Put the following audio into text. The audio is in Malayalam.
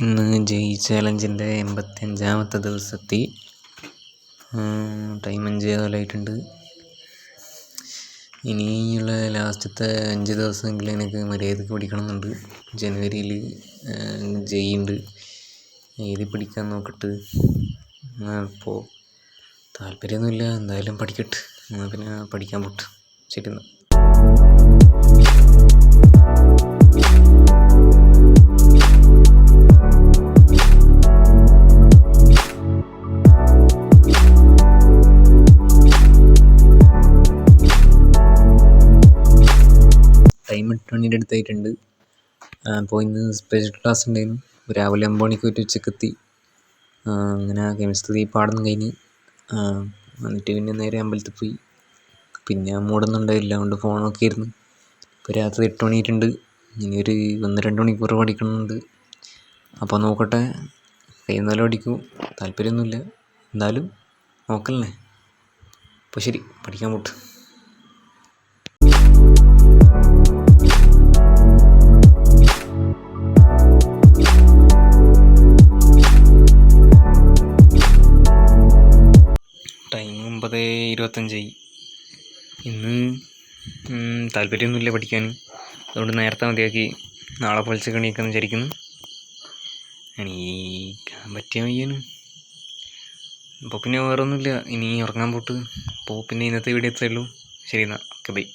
ഇന്ന് ജയ് ചാലഞ്ചിൻ്റെ 85ാമത്തെ ദിവസത്തി ടൈം 5:15 ഇനിയുള്ള ലാസ്റ്റത്തെ 5 ദിവസമെങ്കിലും എനിക്ക് മര്യാദയ്ക്ക് പഠിക്കണമെന്നുണ്ട്. ജനുവരിയിൽ ജയ് ഉണ്ട്, എഴുതി പഠിക്കാൻ നോക്കട്ട്. അപ്പോൾ താല്പര്യമൊന്നുമില്ല, എന്തായാലും പഠിക്കട്ടെ. എന്നാൽ പിന്നെ പഠിക്കാൻ പോട്ട്. ശരി എന്നാൽ. ടൈം 8 മണിയുടെ അടുത്തായിട്ടുണ്ട്. അപ്പോൾ ഇന്ന് സ്പെഷ്യൽ ക്ലാസ് ഉണ്ടായിരുന്നു. രാവിലെ 9 മണിക്ക് പോയിട്ട് ഉച്ചക്കെത്തി. അങ്ങനെ കെമിസ്ട്രി പാഠം കഴിഞ്ഞ് എന്നിട്ട് പിന്നെ നേരെ അമ്പലത്തിൽ പോയി. പിന്നെ മൂടൊന്നും ഉണ്ടായില്ല, അതുകൊണ്ട് ഫോൺ നോക്കിയിരുന്നു. ഇപ്പോൾ രാത്രി 8 മണിയായിട്ടുണ്ട്. ഇനി ഒരു 1-2 മണിക്കൂർ പഠിക്കണമെന്നുണ്ട്. അപ്പോൾ നോക്കട്ടെ, കഴിയുന്നപോലെ പഠിക്കും. താല്പര്യമൊന്നുമില്ല, എന്നാലും നോക്കല്ലേ. അപ്പോൾ ശരി, പഠിക്കാൻ പോട്ട്. ടൈം 9:25. ഇന്ന് താല്പര്യമൊന്നുമില്ല പഠിക്കാൻ, അതുകൊണ്ട് നേരത്തെ മതിയാക്കി നാളെ പൊളിച്ച് എണീക്കാമെന്ന് വിചാരിക്കുന്നു. എണീക്കാൻ പറ്റിയ വയ്യന്. അപ്പോൾ പിന്നെ വേറെ ഒന്നുമില്ല, ഇനി ഉറങ്ങാൻ പോട്ട്. അപ്പോൾ പിന്നെ ഇന്നത്തെ വീഡിയോ എത്രയേ ഉള്ളൂ. ശരി എന്നാൽ, ഓക്കെ ബൈ.